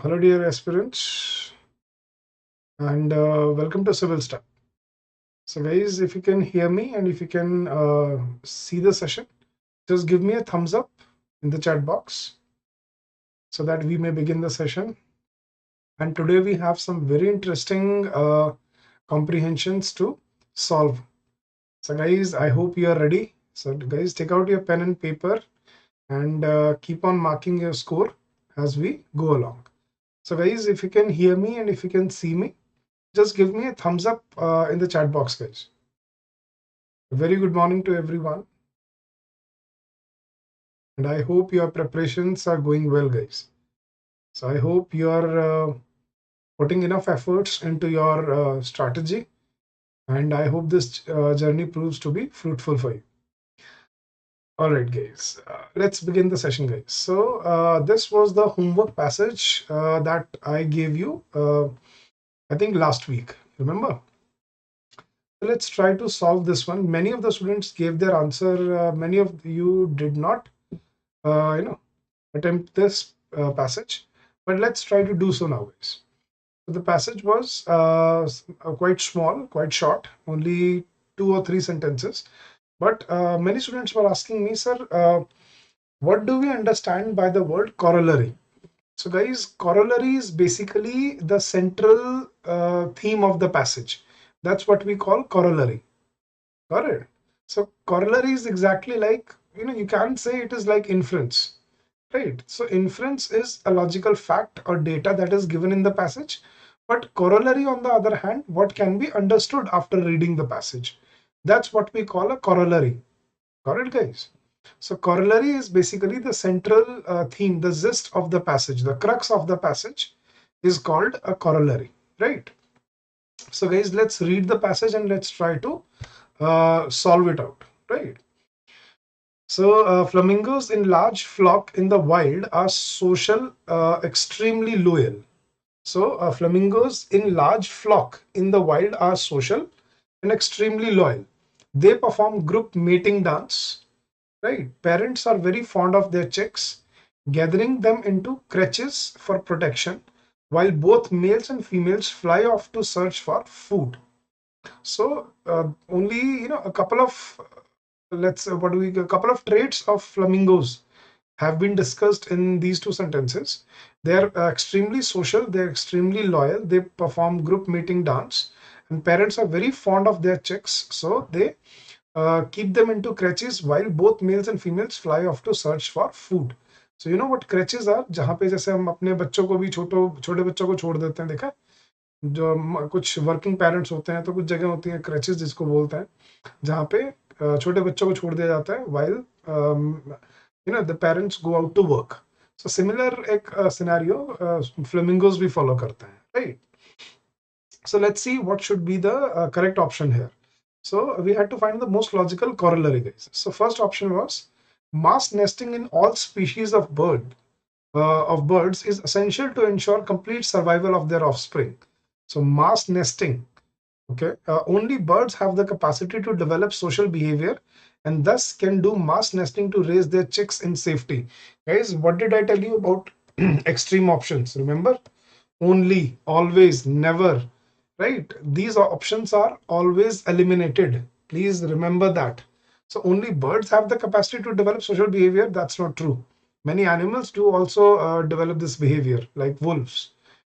Hello, dear aspirants, and welcome to Civil Stack. So, guys, if you can hear me and if you can see the session, just give me a thumbs up in the chat box so that we may begin the session. And today we have some very interesting comprehensions to solve. So, guys, I hope you are ready. So, guys, take out your pen and paper and keep on marking your score as we go along. So, guys, if you can hear me and if you can see me, just give me a thumbs up in the chat box, guys. Very good morning to everyone. And I hope your preparations are going well, guys. So I hope you are putting enough efforts into your strategy. And I hope this journey proves to be fruitful for you. All right, guys, let's begin the session, guys. So this was the homework passage that I gave you, I think last week, remember? Let's try to solve this one. Many of the students gave their answer. Many of you did not, attempt this passage, but let's try to do so now, guys. So the passage was quite small, quite short, only 2 or 3 sentences. But many students were asking me, sir, what do we understand by the word corollary? So guys, corollary is basically the central theme of the passage. That's what we call corollary. Got it? So corollary is exactly like, you can't say it is like inference, right? So inference is a logical fact or data that is given in the passage, but corollary on the other hand, what can be understood after reading the passage. That's what we call a corollary. Got it, guys? So corollary is basically the central theme, the gist of the passage, the crux of the passage is called a corollary, right? So guys, let's read the passage and let's try to solve it out, right? So flamingos in large flock in the wild are social, extremely loyal. So flamingos in large flock in the wild are social and extremely loyal. They perform group mating dance, right? Parents are very fond of their chicks, gathering them into creches for protection, while both males and females fly off to search for food. So only a couple of a couple of traits of flamingos have been discussed in these 2 sentences. They're extremely social, they're extremely loyal, they perform group mating dance, and parents are very fond of their chicks, so they keep them into creches while both males and females fly off to search for food. So you know what creches are? जहाँ पे जैसे हम अपने बच्चों को भी छोटे बच्चों को छोड़ देते हैं, देखा? जो कुछ वर्किंग पेरेंट्स होते हैं तो कुछ जगह होती है क्रेचेस जिसको बोलते हैं, जहाँ पे छोटे बच्चों को छोड़ दिया जाता है while the parents go out to work. So similar एक scenario flamingos भी follow करते हैं, right? So let's see what should be the correct option here. So we had to find the most logical corollary, guys. So first option was mass nesting in all species of birds is essential to ensure complete survival of their offspring. So mass nesting, okay, only birds have the capacity to develop social behavior and thus can do mass nesting to raise their chicks in safety. Guys, what did I tell you about extreme options? Remember, only, always, never, right? These options are always eliminated. Please remember that. So only birds have the capacity to develop social behavior. That's not true. Many animals do also develop this behavior, like wolves,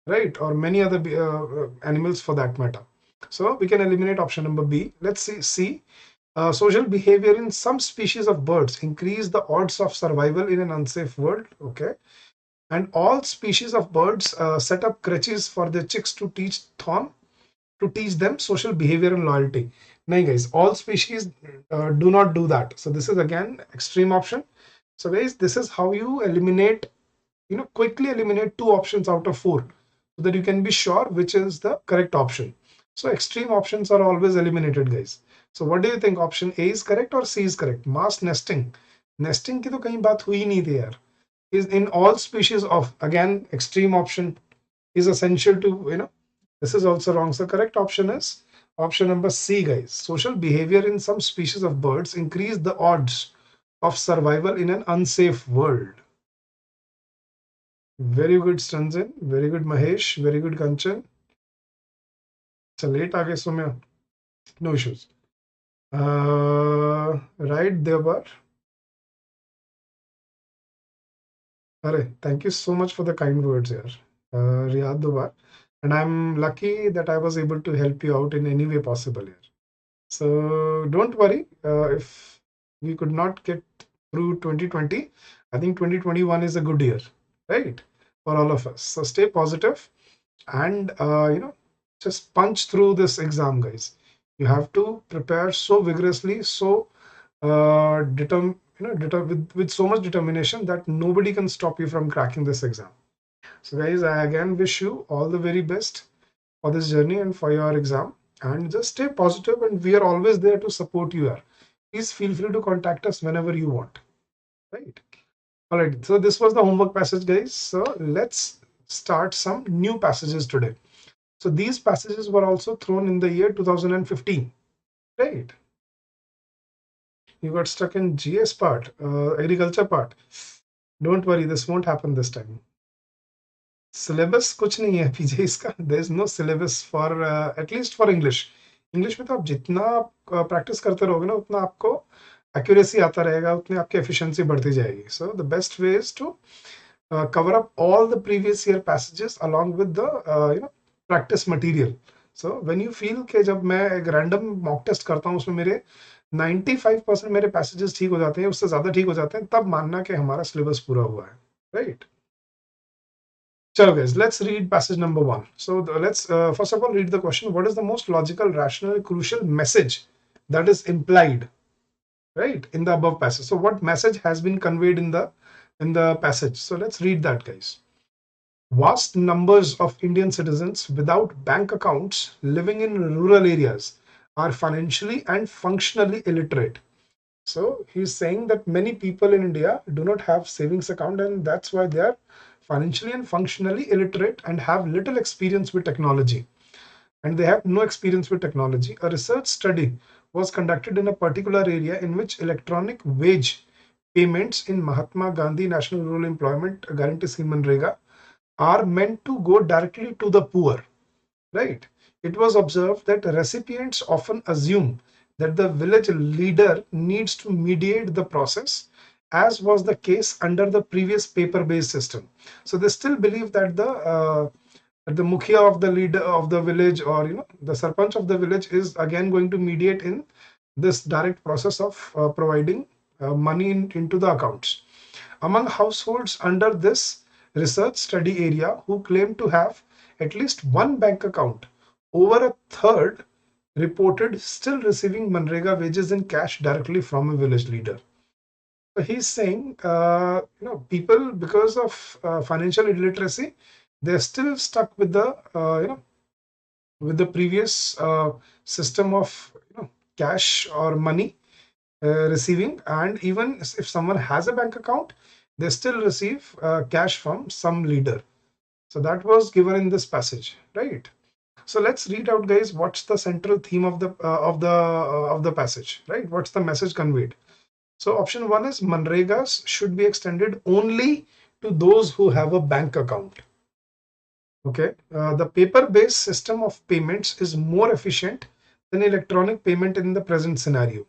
right? Or many other animals for that matter. So we can eliminate option number B. Let's see C. Social behavior in some species of birds increase the odds of survival in an unsafe world. Okay. And all species of birds set up creches for their chicks to teach them social behavior and loyalty. No, guys, all species do not do that. So this is again extreme option. So guys, this is how you eliminate, quickly eliminate 2 options out of 4 so that you can be sure which is the correct option. So extreme options are always eliminated, guys. So what do you think? Option A is correct or C is correct? Mass nesting. Nesting की तो कहीं बात हुई नहीं थी यार. Is in all species of, again, extreme option is essential to, this is also wrong. So correct option is option number C, guys. Social behavior in some species of birds increase the odds of survival in an unsafe world. Very good, Stanzin. Very good, Mahesh. Very good, Kanchan. It's a late आगे Saumya. No issues. Right, Devar. Thank you so much for the kind words here, Riyad Dubar. And I'm lucky that I was able to help you out in any way possible here. So don't worry if we could not get through 2020. I think 2021 is a good year, right, for all of us. So stay positive and just punch through this exam, guys. You have to prepare so vigorously, so with so much determination that nobody can stop you from cracking this exam. So guys, I again wish you all the very best for this journey and for your exam, and just stay positive, and we are always there to support you here. Please feel free to contact us whenever you want, right? All right, so this was the homework passage, guys. So let's start some new passages today. So these passages were also thrown in the year 2015, right? You got stuck in GS part, agriculture part. Don't worry, this won't happen this time. Syllabus कुछ नहीं है पीछे इसका. There is no syllabus for at least for English. English में तो आप जितना practice करते रहोगे ना, उतना आपको accuracy आता रहेगा, उतनी आपकी efficiency बढ़ती जाएगी. So the best way is to cover up all the previous year passages along with the practice material. So when you feel कि जब मैं एक random mock test करता हूँ उसमें मेरे 95% मेरे passages ठीक हो जाते हैं, उससे ज़्यादा ठीक हो जाते हैं, तब मानना कि हमारा syllabus पूरा हुआ है, right? Chalo guys, let's read passage number 1. So let's first of all read the question. What is the most logical, rational, crucial message that is implied, right, in the above passage? So what message has been conveyed in the passage? So let's read that, guys. Vast numbers of Indian citizens without bank accounts living in rural areas are financially and functionally illiterate. So he's saying that many people in India do not have savings account, and that's why they are financially and functionally illiterate and have little experience with technology. And they have no experience with technology. A research study was conducted in a particular area in which electronic wage payments in Mahatma Gandhi National Rural Employment Guarantee Scheme (MNREGA) are meant to go directly to the poor, right? It was observed that recipients often assume that the village leader needs to mediate the process, as was the case under the previous paper-based system. So they still believe that the mukhia of the leader of the village, or the sarpanch of the village, is again going to mediate in this direct process of providing money into the accounts. Among households under this research study area who claim to have at least one bank account, over a third reported still receiving Manrega wages in cash directly from a village leader. So he's saying, people, because of financial illiteracy, they're still stuck with the, with the previous system of, cash or money receiving. And even if someone has a bank account, they still receive cash from some leader. So that was given in this passage, right? So let's read out, guys, what's the central theme of the passage, right? What's the message conveyed? So option 1 is Manregas should be extended only to those who have a bank account. Okay, the paper-based system of payments is more efficient than electronic payment in the present scenario.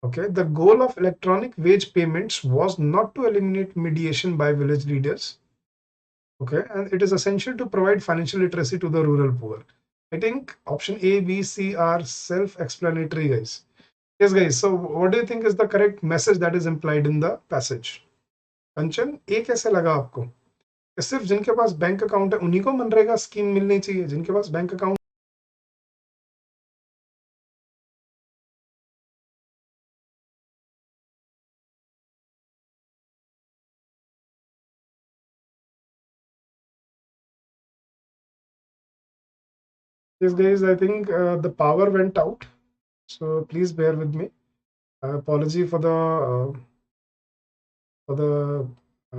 Okay, the goal of electronic wage payments was not to eliminate mediation by village leaders. Okay, and it is essential to provide financial literacy to the rural poor. I think option A, B, C are self-explanatory, guys. Yes, guys. So what do you think is the correct message that is implied in the passage? Kanchan, A कैसे लगा आपको? कि सिर्फ जिनके पास bank account है उन्हीं को मनरेगा स्कीम मिलनी चाहिए, जिनके पास bank account. Yes, guys, I think the power went out, so please bear with me. Apology for the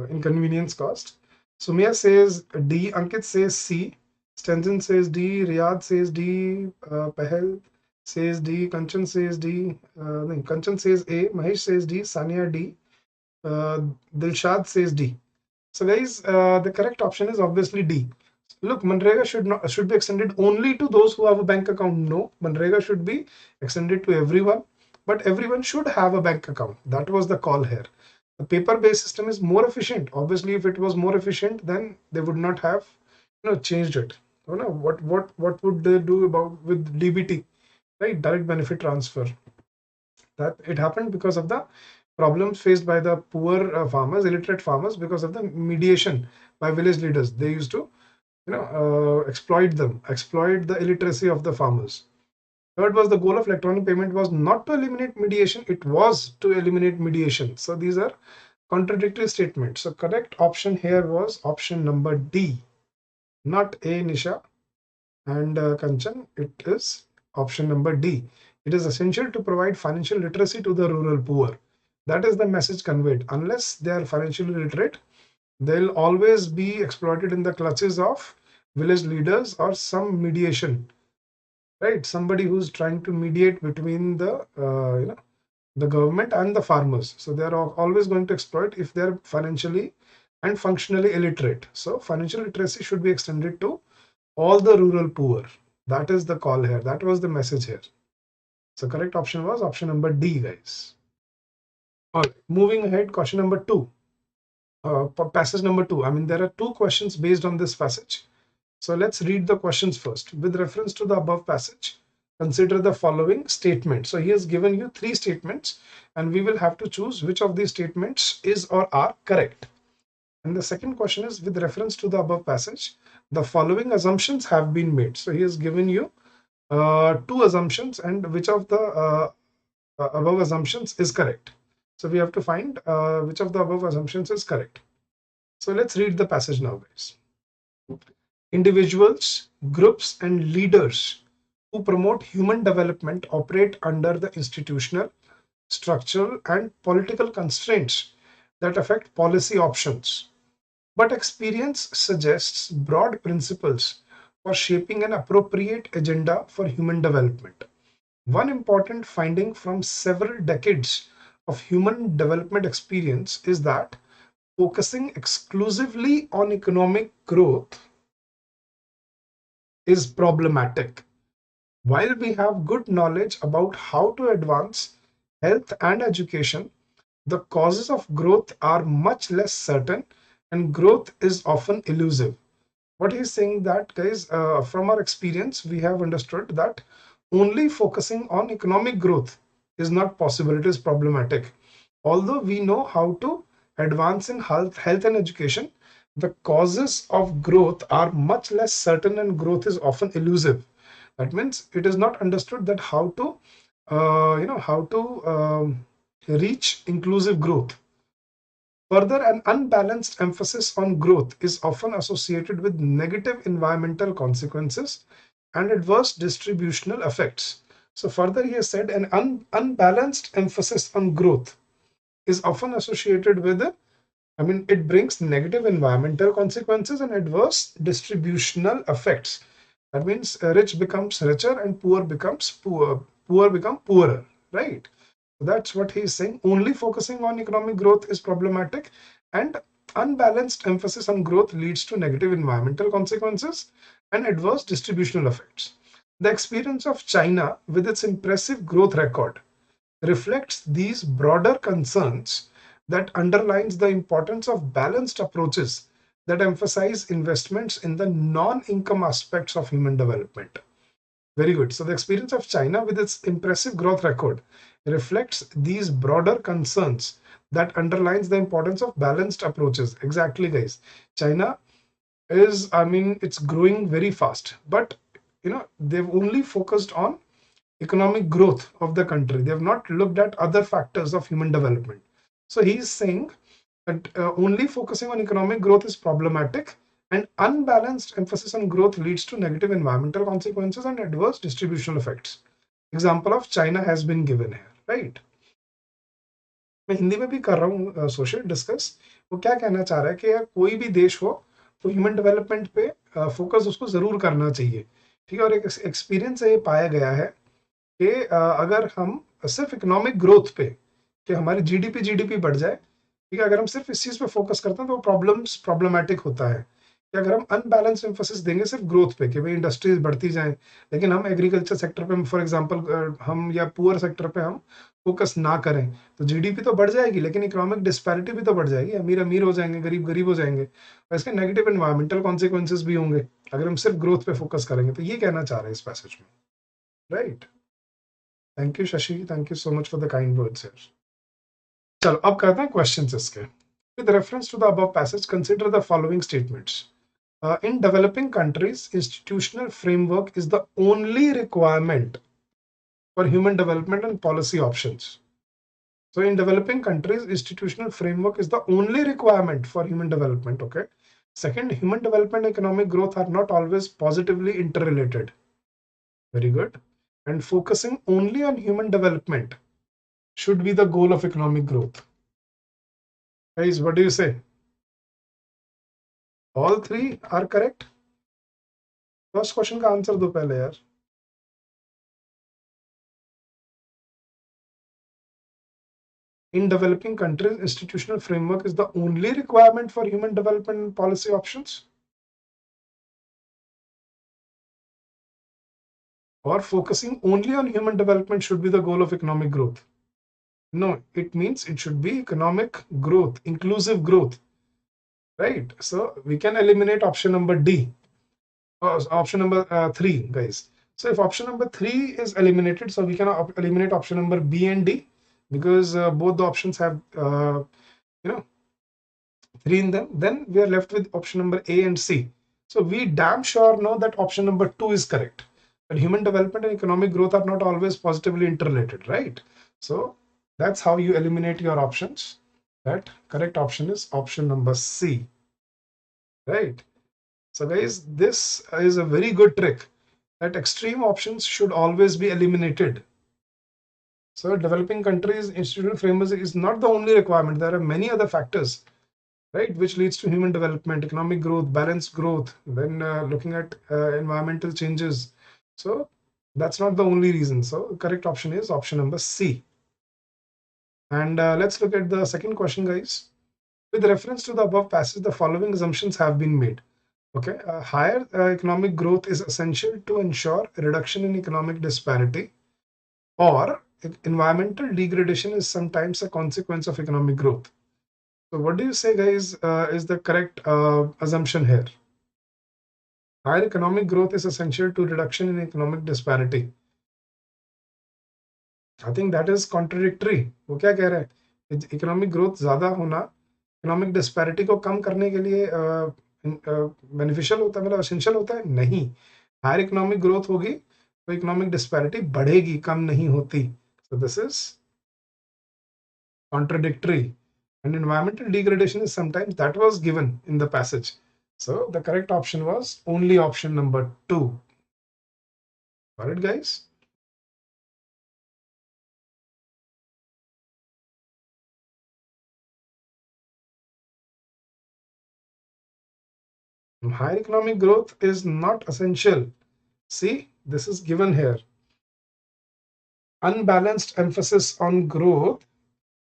inconvenience caused. Sumya says D, Ankit says C, Stanton says D, Riyad says D, Pahel says D, Kanchan says D, Kanchan says A, Mahesh says D, Sania D, Dilshad says D. So guys, the correct option is obviously D. Look, Manrega should be extended only to those who have a bank account. No, Manrega should be extended to everyone, but everyone should have a bank account. That was the call here. The paper-based system is more efficient. Obviously, if it was more efficient, then they would not have, changed it. You know what would they do about with DBT, right? Direct benefit transfer. That it happened because of the problems faced by the poor farmers, illiterate farmers, because of the mediation by village leaders. They used to, exploit them, exploit the illiteracy of the farmers. Third was the goal of electronic payment was not to eliminate mediation, it was to eliminate mediation. So these are contradictory statements. So correct option here was option number D, not A, Nisha and Kanchan. It is option number D. It is essential to provide financial literacy to the rural poor. That is the message conveyed. Unless they are financially literate, they'll always be exploited in the clutches of village leaders or some mediation, right? Somebody who's trying to mediate between the government and the farmers. So they're always going to exploit if they're financially and functionally illiterate. So financial literacy should be extended to all the rural poor. That is the call here. That was the message here. So correct option was option number D, guys. All right, moving ahead, question number 2. Passage number 2. I mean, there are 2 questions based on this passage. So let's read the questions first. With reference to the above passage, consider the following statement. So he has given you 3 statements and we will have to choose which of these statements is or are correct. And the second question is with reference to the above passage, the following assumptions have been made. So he has given you 2 assumptions and which of the above assumptions is correct. So we have to find which of the above assumptions is correct. So let's read the passage now, guys. Individuals, groups, and leaders who promote human development operate under the institutional, structural, and political constraints that affect policy options. But experience suggests broad principles for shaping an appropriate agenda for human development. One important finding from several decades of human development experience is that focusing exclusively on economic growth is problematic. While we have good knowledge about how to advance health and education, the causes of growth are much less certain and growth is often elusive. What he's saying that, guys, from our experience, we have understood that only focusing on economic growth is not possible. It is problematic. Although we know how to advance in health and education, the causes of growth are much less certain and growth is often elusive. That means it is not understood that how to, reach inclusive growth. Further, an unbalanced emphasis on growth is often associated with negative environmental consequences and adverse distributional effects. So further, he has said an unbalanced emphasis on growth is often associated with, it brings negative environmental consequences and adverse distributional effects. That means rich becomes richer and poor becomes poor become poorer, right? That's what he's saying. Only focusing on economic growth is problematic, and unbalanced emphasis on growth leads to negative environmental consequences and adverse distributional effects. The experience of China, with its impressive growth record, reflects these broader concerns that underlines the importance of balanced approaches that emphasize investments in the non-income aspects of human development. Very good. So the experience of China with its impressive growth record reflects these broader concerns that underlines the importance of balanced approaches. Exactly, guys. China is, it's growing very fast, but they've only focused on economic growth of the country. They have not looked at other factors of human development. So he's saying that only focusing on economic growth is problematic, and unbalanced emphasis on growth leads to negative environmental consequences and adverse distributional effects. Example of China has been given here, right? मैं हिंदी में भी कर रहा हूँ social discuss. वो क्या कहना चाह रहा है कि यार कोई भी देश हो तो ह्यूमन डेवलपमेंट पे फोकस उसको जरूर करना चाहिए, ठीक है. और एक एक्सपीरियंस से ये पाया गया है कि अगर हम सिर्फ इकोनॉमिक ग्रोथ पे कि हमारी जीडीपी बढ़ जाए, ठीक है, अगर हम सिर्फ इस चीज पे फोकस करते हैं तो प्रॉब्लमेटिक होता है कि अगर हम अनबैलेंस एम्फोसिस देंगे सिर्फ ग्रोथ पे कि भाई इंडस्ट्रीज बढ़ती जाएं, लेकिन हम एग्रीकल्चर सेक्टर पे फॉर एग्जांपल हम या पुअर सेक्टर पे हम फोकस ना करें, तो जीडीपी तो बढ़ जाएगी लेकिन इकोनॉमिक डिस्पैरिटी भी तो बढ़ जाएगी, अमीर अमीर हो जाएंगे, गरीब गरीब हो जाएंगे, और इसके नेगेटिव एनवायरमेंटल कॉन्सिक्वेंसेज भी होंगे अगर हम सिर्फ ग्रोथ पे फोकस करेंगे। तो ये कहना चाह रहे हैं इस पैसेज में, right. Thank you Shashi, thank you so much for the kind words here. चलो अब करते हैं क्वेश्चंस इसके। With reference to the above passage, consider the following statements. In developing countries, institutional framework is the only requirement for human development and policy options. So in developing countries, institutional framework is the only requirement for human development, okay? Second, human development and economic growth are not always positively interrelated. Very good. And focusing only on human development should be the goal of economic growth. Guys, what do you say? All three are correct? First question का answer दो पहले यार। In developing countries, institutional framework is the only requirement for human development and policy options? Or focusing only on human development should be the goal of economic growth? No, it means it should be economic growth, inclusive growth, right? So we can eliminate option number D, option number 3, guys. So if option number 3 is eliminated, so we can eliminate option number B and D, because both the options have, you know, 3 in them. Then we are left with option number A and C. So we damn sure know that option number 2 is correct. But human development and economic growth are not always positively interrelated, right? So that's how you eliminate your options. That correct option is option number C, right? So guys, this is a very good trick, that extreme options should always be eliminated. So developing countries institutional framework is not the only requirement. There are many other factors, right, which leads to human development, economic growth, balanced growth, then looking at environmental changes. So that's not the only reason. So the correct option is option number C. And let's look at the second question, guys. With reference to the above passage, the following assumptions have been made. Okay, higher economic growth is essential to ensure a reduction in economic disparity, or environmental degradation is sometimes a consequence of economic growth. So what do you say, guys, is the correct assumption here? Higher economic growth is essential to reduction in economic disparity. I think that is contradictory. वो क्या कह रहे हैं? Economic growth ज़्यादा होना economic disparity को कम करने के लिए beneficial होता है, मतलब essential होता है? नहीं. Higher economic growth होगी तो economic disparity बढ़ेगी, कम नहीं होती. So this is contradictory. And environmental degradation is sometimes, that was given in the passage. So the correct option was only option number 2. Got it, guys? Higher economic growth is not essential. See, this is given here. Unbalanced emphasis on growth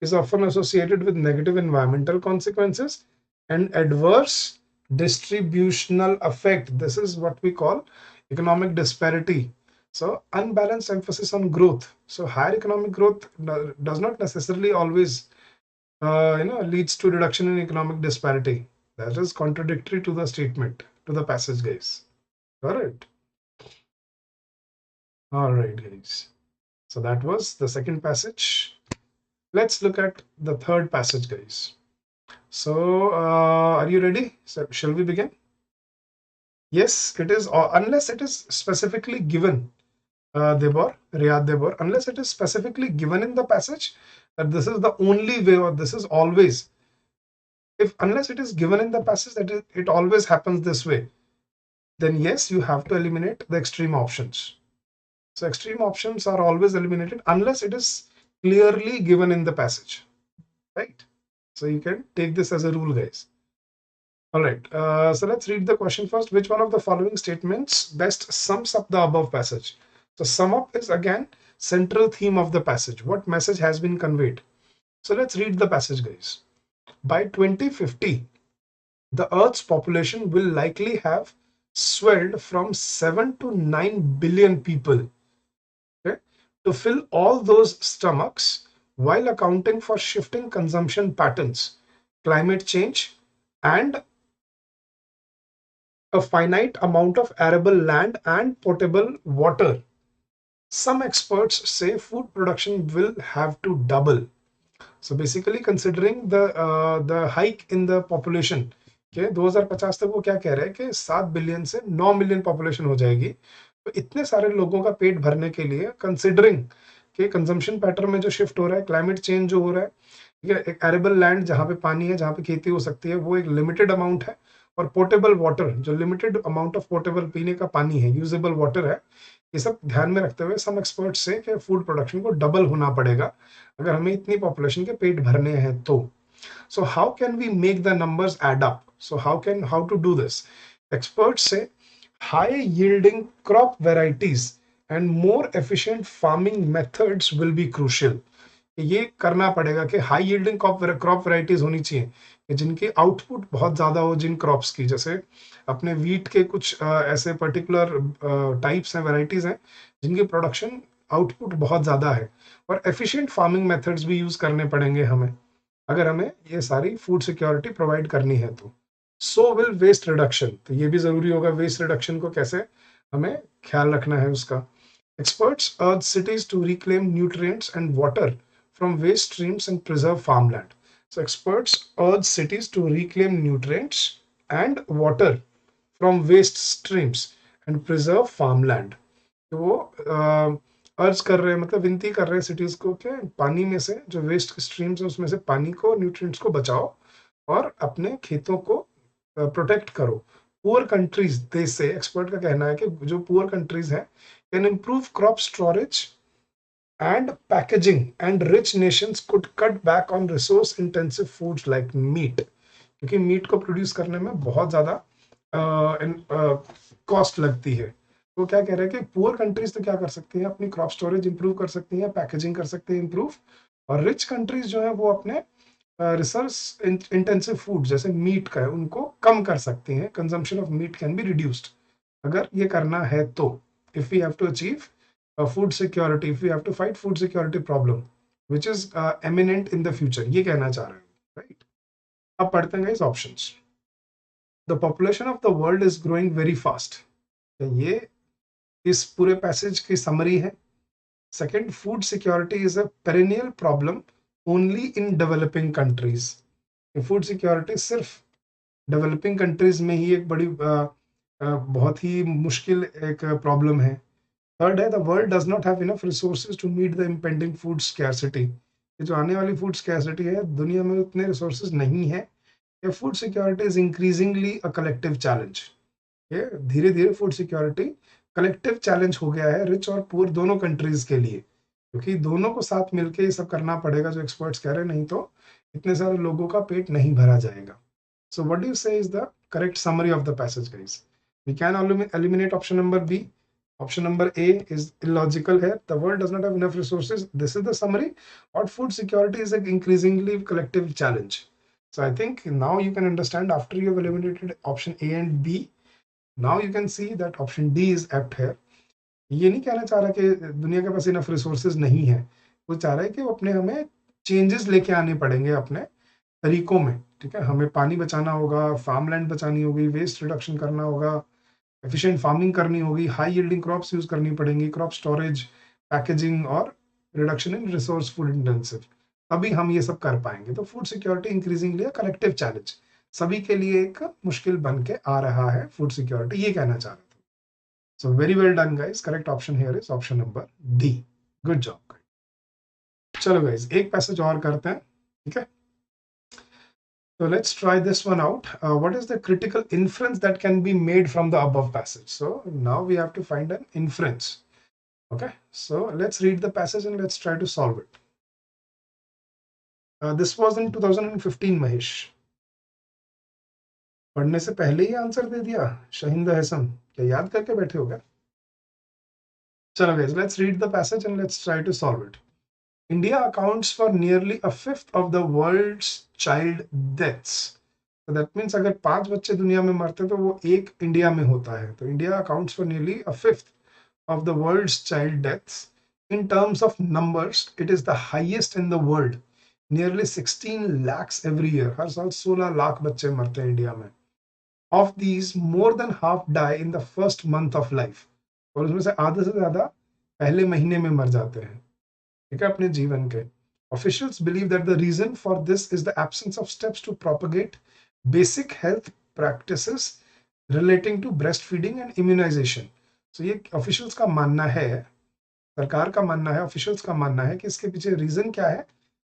is often associated with negative environmental consequences and adverse distributional effect. This is what we call economic disparity. So unbalanced emphasis on growth. So higher economic growth does not necessarily always leads to reduction in economic disparity. That is contradictory to the statement, to the passage, guys. Got it? All right, guys. So that was the second passage. Let's look at the third passage, guys. So are you ready? So shall we begin? Yes, it is, unless it is specifically given, Debor, unless it is specifically given in the passage that this is the only way or this is always, unless it is given in the passage that it always happens this way, then yes, you have to eliminate the extreme options. So extreme options are always eliminated unless it is clearly given in the passage, right? So you can take this as a rule, guys. All right, so let's read the question first. Which one of the following statements best sums up the above passage? So sum up is again central theme of the passage. What message has been conveyed? So let's read the passage, guys. By 2050, the Earth's population will likely have swelled from 7 to 9 billion people, okay, to fill all those stomachs, while accounting for shifting consumption patterns, climate change, and a finite amount of arable land and potable water. Some experts say food production will have to double. So basically, considering the hike in the population, के 2050 तक वो क्या कह रहे हैं कि 7 billion से 9 million population हो जाएगी। तो इतने सारे लोगों का पेट भरने के लिए, कंसिडरिंग कि कंजम्पशन पैटर्न में जो शिफ्ट हो रहा है, क्लाइमेट चेंज जो हो रहा है, ठीक है, एक एरेबल लैंड जहाँ पे पानी है, जहाँ पे खेती हो सकती है, वो एक लिमिटेड अमाउंट है, और पोर्टेबल वाटर जो लिमिटेड अमाउंट ऑफ पोर्टेबल पीने का पानी है, यूजेबल वाटर है, ये सब ध्यान में रखते हुए सम एक्सपर्ट्स से कि फूड प्रोडक्शन को डबल होना पड़ेगा अगर हमें इतनी पॉपुलेशन के पेट भरने हैं तो। So how can we make the numbers add up? So how to do this? Experts से high yielding crop varieties and more efficient farming methods will be crucial. ये करना पड़ेगा कि हाई यील्डिंग क्रॉप वेराइटीज होनी चाहिए कि जिनकी output बहुत ज्यादा हो, जिन क्रॉप्स की, जैसे अपने वीट के कुछ ऐसे पर्टिकुलर टाइप्स हैं, वेराइटीज हैं जिनकी प्रोडक्शन आउटपुट बहुत ज्यादा है, और एफिशिएंट फार्मिंग मेथड्स भी यूज करने पड़ेंगे हमें अगर हमें ये सारी फूड सिक्योरिटी प्रोवाइड करनी है तो। सो विल वेस्ट रिडक्शन, तो ये भी जरूरी होगा, वेस्ट रिडक्शन को कैसे हमें ख्याल रखना है उसका। Experts urge cities to reclaim nutrients and water from waste streams and preserve farmland. So experts urge cities to reclaim nutrients and water from waste streams and preserve farmland. तो वो अर्ज कर रहे हैं, मतलब विनती कर रहे हैं सिटीज को कि पानी में से जो वेस्ट स्ट्रीम्स है उसमें से पानी को, न्यूट्रिएंट्स को बचाओ और अपने खेतों को प्रोटेक्ट करो। पुअर कंट्रीज, देश से एक्सपर्ट का कहना है कि जो पुअर कंट्रीज हैं can improve crop storage and packaging, and rich nations could cut back on resource intensive foods like meat, क्योंकि मीट को प्रोड्यूस करने में बहुत ज्यादा कॉस्ट लगती है। तो क्या कह रहे हैं कि पुअर कंट्रीज तो क्या कर सकती हैं, अपनी क्रॉप स्टोरेज इंप्रूव कर सकती हैं, पैकेजिंग कर सकती हैं इंप्रूव, और रिच कंट्रीज जो है वो अपने रिसोर्स इंटेंसिव फूड जैसे मीट का है उनको कम कर सकती हैं। Consumption of meat can be reduced अगर ये करना है तो, if we have to achieve food security, if we have to fight food security problem which is imminent in the future, ये कहना चाह रहे हैं, right? अब पढ़ते हैं guys options. The population of the world is growing very fast. ये इस पूरे पैसेज की समरी है। Second, food security is a perennial problem only in developing countries. Food security सिर्फ डेवलपिंग कंट्रीज में ही एक बड़ी बहुत ही मुश्किल एक प्रॉब्लम है। थर्ड है, the world does not have enough resources to meet the impending food scarcity. ये जो आने वाली फूड स्कैरसिटी है, दुनिया में उतने रिसोर्सेज नहीं है। ये food security is increasingly a collective challenge. ये धीरे धीरे फूड सिक्योरिटी कलेक्टिव चैलेंज हो गया है रिच और पुअर दोनों कंट्रीज के लिए, क्योंकि दोनों को साथ मिलके ये सब करना पड़ेगा जो एक्सपर्ट्स कह रहे हैं, नहीं तो इतने सारे लोगों का पेट नहीं भरा जाएगा। So what do you say is the correct summary of the passage guys? We can eliminate option number B. Option number A is illogical here. The world does not have enough resources. This is the summary. Or food security is an increasingly collective challenge. So I think now you can understand after you have eliminated option A and B. Now you can see that option D is apt here. ये नहीं कहना चाह रहा कि दुनिया के पास enough resources नहीं है, वो चाह रहा है कि अपने हमें चेंजेस लेके आने पड़ेंगे अपने तरीकों में। ठीक है, हमें पानी बचाना होगा, फार्मलैंड बचानी होगी, वेस्ट रिडक्शन करना होगा, एफिशिएंट फार्मिंग करनी होगी, हाई यील्डिंग क्रॉप्स यूज करनी पड़ेंगी, क्रॉप स्टोरेज, पैकेजिंग और reduction in resource food intensive, तभी हम ये सब कर पाएंगे। तो food security increasingly collective challenge, सभी के लिए एक मुश्किल बन के आ रहा है फूड सिक्योरिटी, ये कहना चाह रहा था। So very well done guys, correct option here is option number D. Good job. चलो गाइस एक पैसेज और करते हैं, ठीक है। So let's try this one out. What is the critical inference that can be made from the above passage? So now we have to find an inference. Okay, so let's read the passage and let's try to solve it. This was in 2015, Mahesh. पढ़ने से पहले ही answer दे दिया शहींद हसन, क्या याद करके बैठे हो क्या? चलो guys, let's read the passage and let's try to solve it. India accounts for nearly a fifth of the world's child deaths. So that means अगर 5 बच्चे दुनिया में मरते हैं तो वो एक इंडिया में होता है. तो India accounts for nearly a fifth of the world's child deaths. In terms of numbers, it is the highest in the world. Nearly 16 lakhs every year. हर साल 16 लाख बच्चे मरते हैं इंडिया में. Of these, more than half die in the first month of life. और उसमें से आधे से ज्यादा पहले महीने में मर जाते हैं, ठीक है, अपने जीवन के. Officials believe that the reason for this is the absence of steps to propagate basic health practices relating to breastfeeding and immunization. So ये officials का मानना है, सरकार का मानना है, officials का मानना है कि इसके पीछे रीजन क्या है,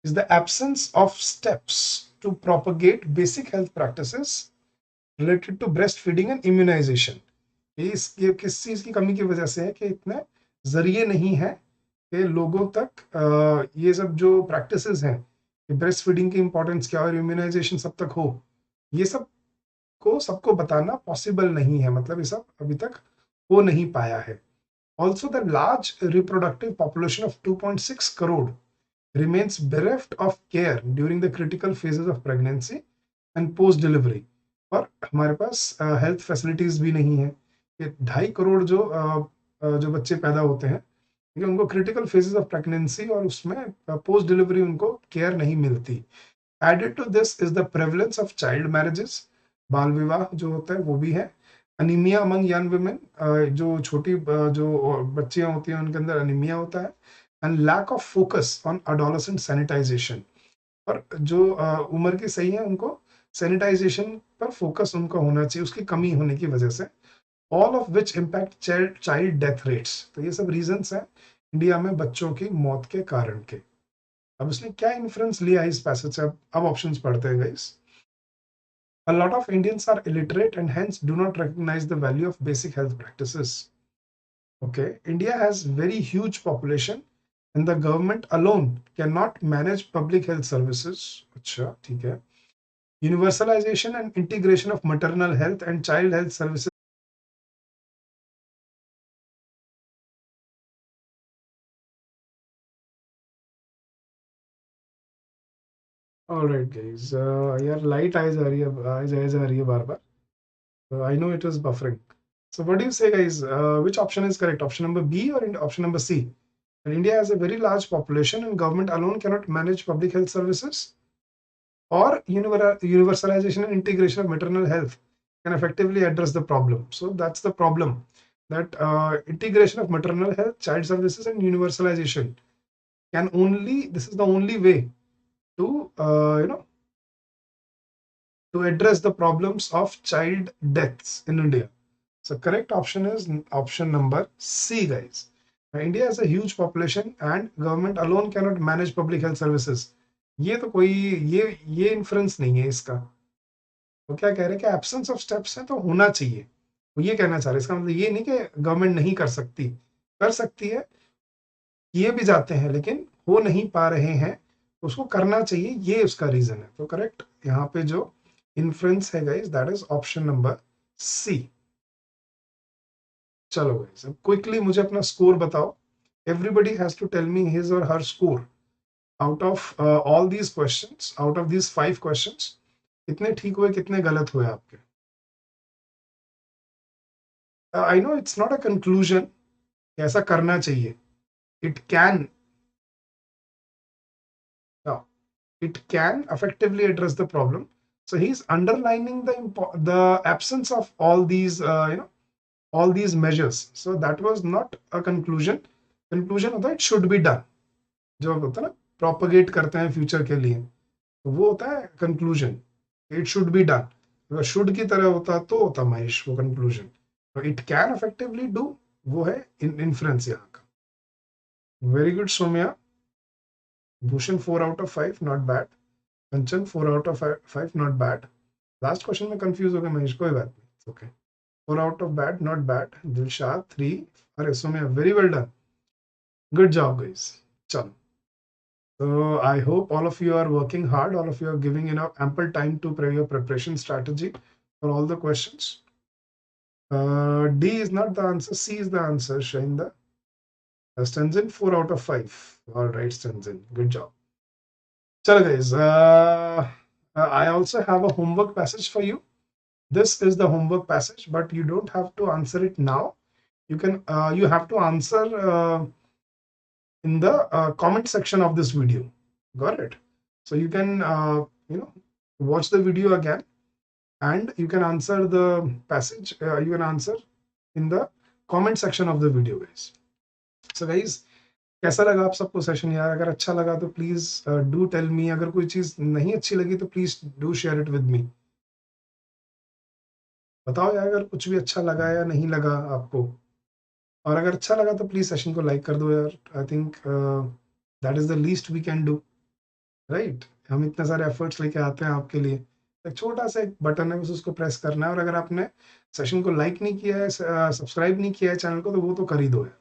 is the absence of steps to propagate basic health practices related to breastfeeding and immunization. ये किस चीज की कमी की वजह से है कि इतने जरिए नहीं है कि लोगों तक ये सब जो प्रैक्टिसेस हैं कि ब्रेस्ट फीडिंग की इंपॉर्टेंस क्या और इम्यूनाइजेशन सब तक हो, ये सब को सबको बताना पॉसिबल नहीं है, मतलब ये सब अभी तक हो नहीं पाया है. Also the large reproductive population of 2.6 crore remains bereft of care during the critical phases of pregnancy and post delivery. और हमारे पास हेल्थ फैसिलिटीज भी नहीं है. ये 2.5 करोड़ जो बच्चे पैदा होते हैं, उनको क्रिटिकल फेजेस ऑफ प्रेगनेंसी और उसमें पोस्ट डिलीवरी उनको केयर नहीं मिलती. Added to this is the prevalence of child marriages, बाल विवाह जो होता है वो भी है. अनीमिया अमंग यंग वुमेन, जो छोटी जो बच्चियां होती हैं उनके अंदर अनीमिया होता है. And lack of focus on adolescent sanitisation, और जो उम्र की सही है उनको सैनिटाइजेशन पर फोकस उनका होना चाहिए, उसकी कमी होने की वजह से. All of which impact child death rates. तो ये सब रीजंस हैं इंडिया में बच्चों की मौत के कारण के. अब उसने क्या इन्फ्लुएंस लिया इस पैसेज से, अब ऑप्शंस पढ़ते हैं guys. A lot of Indians are illiterate and hence do not recognize the value of basic health practices. Okay, India has very huge population and the government alone cannot manage public health services. अच्छा, ठीक है. Universalization and integration of maternal health and child health services. All right, guys. यार light आई जा रही है, आ जा रही है बार बार. I know it is buffering. So what do you say, guys? Which option is correct? Option number B or option number C? And India has a very large population and government alone cannot manage public health services. Or universalization and integration of maternal health can effectively address the problem. So that's the problem, that integration of maternal health, child services and universalization can only, this is the only way to, to address the problems of child deaths in India. So correct option is option number C, guys. Now, India has a huge population and government alone cannot manage public health services. ये तो कोई ये influence नहीं है इसका. तो क्या कह रहे हैं कि एब्सेंस ऑफ स्टेप्स है तो होना चाहिए, वो ये कहना चाह रहे हैं. इसका मतलब ये नहीं कि गवर्नमेंट नहीं कर सकती, कर सकती है, किए भी जाते हैं लेकिन हो नहीं पा रहे हैं, उसको करना चाहिए, ये उसका रीजन है. तो करेक्ट यहाँ पे जो इन्फ्लुएंस है guys, that is option number c. चलो गाइस, अब क्विकली मुझे अपना स्कोर बताओ. Everybody has to tell me his or her score out of all these questions, out of these 5 questions, कितने ठीक हुए कितने गलत हुए आपके. I know it's not a conclusion, ऐसा करना चाहिए. It can, it can effectively address the problem. So he's underlining the absence of all these all these measures. So that was not a conclusion. Conclusion होता है it should be done. जो होता है ना propagate करते हैं future के लिए, तो वो होता है conclusion. It should be done. अगर should की तरह होता तो होता महेश वो conclusion. तो it can effectively do, वो है inference यहाँ का. Very good Soumya. Bhushan 4 out of 5, not bad. Kanchan 4 out of 5, not bad. Last question में confuse हो गया महेश, कोई बात नहीं, it's okay. 4 out of bad, not bad. Dilshad 3. अरे Soumya, very well done. Good job, guys. चलो. So I hope all of you are working hard. All of you are giving enough ample time to your preparation strategy for all the questions. D is not the answer. C is the answer, Shahinda. Stanzin, 4 out of 5. All right, Stanzin, good job. Chalo guys, I also have a homework passage for you. This is the homework passage, but you don't have to answer it now. You have to answer in the comment section of this video. Got it? So you can watch the video again, and you can answer the passage. You can answer in the comment section of the video, guys. So guys, कैसा लगा आप सबको session यार? अगर अच्छा लगा तो please do tell me. अगर कोई चीज नहीं अच्छी लगी तो please do share it with me. बताओ यार अगर कुछ भी अच्छा लगा या नहीं लगा आपको. और अगर अच्छा लगा तो प्लीज सेशन को लाइक कर दो यार. I think that is the least we can do, right? हम इतने सारे एफर्ट्स लेके आते हैं आपके लिए. एक छोटा सा एक बटन है, बस उसको प्रेस करना है. और अगर आपने सेशन को लाइक नहीं किया है, सब्सक्राइब नहीं किया है चैनल को, तो वो तो कर ही दो यार.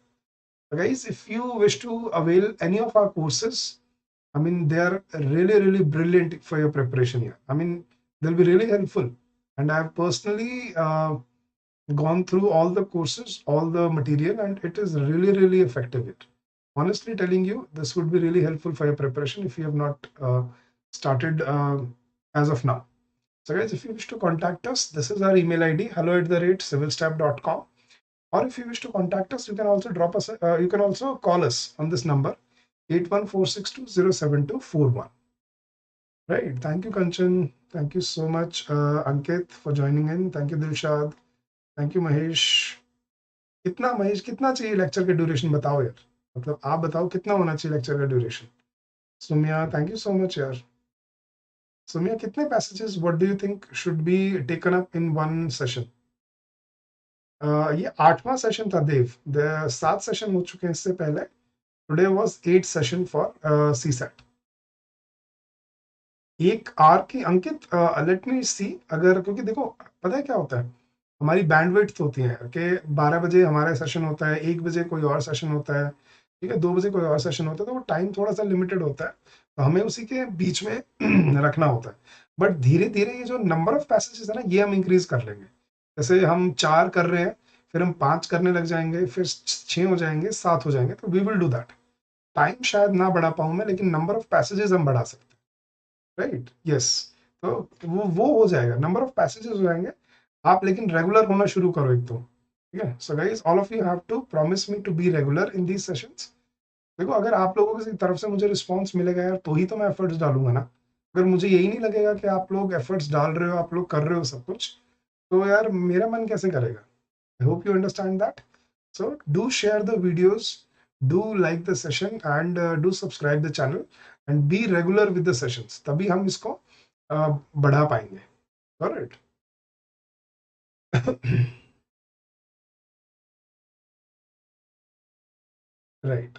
Guys, if you wish to avail any of our courses, I mean, they are really, really brilliant for your preparation here. I mean, they'll be really helpful. And I have personally gone through all the courses, all the material, and it is really, really effective here. Honestly telling you, this would be really helpful for your preparation if you have not started as of now. So guys, if you wish to contact us, this is our email ID, hello@civilstab.com. Or if you wish to contact us, you can also drop us. You can also call us on this number, 8146207241. Right. Thank you, Kanchan. Thank you so much, Ankit, for joining in. Thank you, Dilshad. Thank you, Mahesh. Mahesh कितना चाहिए lecture का duration बताओ यार. मतलब आप बताओ कितना होना चाहिए लेक्चर का duration. Sumiya, thank you so much यार. सुमिया, कितने passages what do you think should be taken up in one session? ये 8वां सेशन था देव. 7 सेशन हो चुके हैं इससे पहले. Today was 8 session for CSAT. एक आर की. अंकित, लेट मी सी. अगर, क्योंकि देखो पता है क्या होता है, हमारी बैंडविड्थ होती है कि 12 बजे हमारा सेशन होता है, 1 बजे कोई और सेशन होता है, ठीक है, 2 बजे कोई और सेशन होता है, तो वो टाइम थोड़ा सा लिमिटेड होता है, तो हमें उसी के बीच में रखना होता है. बट धीरे धीरे ये जो नंबर ऑफ पैसेजेस है ना, ये हम इंक्रीज कर लेंगे. जैसे हम 4 कर रहे हैं, फिर हम 5 करने लग जाएंगे, फिर 6 हो जाएंगे, 7 हो जाएंगे, तो we will do that. Time शायद ना बढ़ा पाऊं मैं, लेकिन नंबर ऑफ पैसेजेस हम बढ़ा सकते हैं. Right, yes. तो वो हो जाएगा, नंबर ऑफ पैसेजेस हो जाएंगे आप. लेकिन रेगुलर होना शुरू करो एक तो, ठीक है. So guys, all of you have to promise me to be regular in these sessions. देखो, अगर आप लोगों की तरफ से मुझे रिस्पॉन्स मिलेगा यार, तो ही तो मैं एफर्ट्स डालूंगा ना. अगर मुझे यही नहीं लगेगा कि आप लोग एफर्ट्स डाल रहे हो, आप लोग कर रहे हो सब कुछ, तो यार मेरा मन कैसे करेगा. I hope you understand that. So do share the videos, do like the session, and do subscribe the channel and be regular with the sessions. तभी हम इसको बढ़ा पाएंगे. Alright. Right.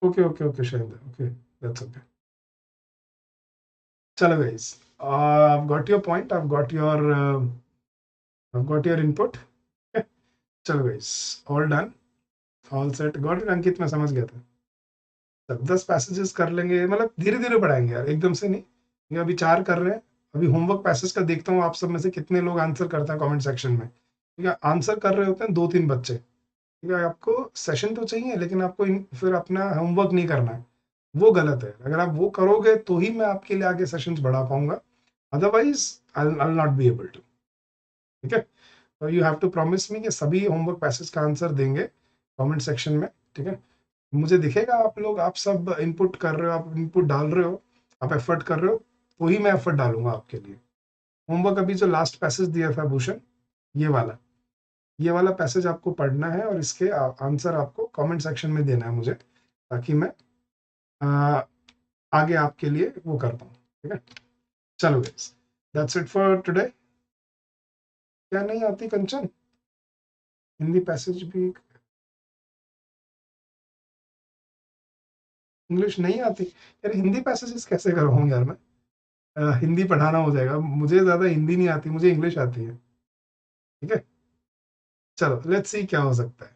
Okay, Shahinder. Okay, that's okay. Chalo guys, I've got your point. I've got your input. चलो guys, all done, all set. Got it, अंकित? मैं समझ गया था. तब 10 पैसेजेस कर लेंगे, मतलब धीरे धीरे बढ़ाएंगे यार, एकदम से नहीं. ये अभी 4 कर रहे हैं. अभी होमवर्क पैसेज का देखता हूँ आप सब में से कितने लोग आंसर करते हैं कमेंट सेक्शन में. ठीक है, आंसर कर रहे होते हैं 2-3 बच्चे. ठीक है, आपको सेशन तो चाहिए, लेकिन आपको फिर अपना होमवर्क नहीं करना है. वो गलत है. अगर आप वो करोगे तो ही मैं आपके लिए आगे सेशंस बढ़ा पाऊंगा. Otherwise I will not be able to. ठीक है, तो you have to promise me कि सभी होमवर्क पैसेज का आंसर देंगे कमेंट सेक्शन में. ठीक है, मुझे दिखेगा आप लोग, आप सब इनपुट कर रहे हो, आप इनपुट डाल रहे हो, आप एफर्ट कर रहे हो, तो ही मैं एफर्ट डालूंगा आपके लिए. होमवर्क अभी जो लास्ट पैसेज दिया था भूषण, ये वाला पैसेज आपको पढ़ना है, और इसके आंसर आपको कमेंट सेक्शन में देना है मुझे, ताकि मैं आगे आपके लिए वो कर पाऊँ. ठीक है, चलो guys, that's it for today. क्या नहीं आती कंचन? हिंदी पैसेज भी, इंग्लिश नहीं आती यार. हिंदी पैसेजेस कैसे करूँ यार मैं? हिंदी पढ़ाना हो जाएगा. मुझे ज़्यादा हिंदी नहीं आती, मुझे इंग्लिश आती है. ठीक है, चलो लेट्स सी क्या हो सकता है.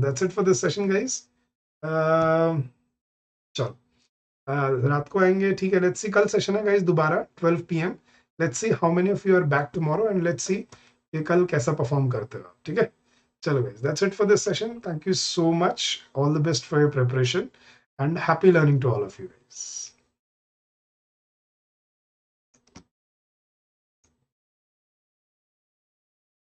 That's it for this session guys. चलो रात को आएंगे. ठीक है, लेट्स सी. कल सेशन है गाइस दोबारा 12 PM. Let's see how many of you are back tomorrow, and let's see ये कल कैसा परफॉर्म करते हो. ठीक है, Chalo guys, that's it for this session. Thank you so much. All the best for your preparation and happy learning to all of you guys.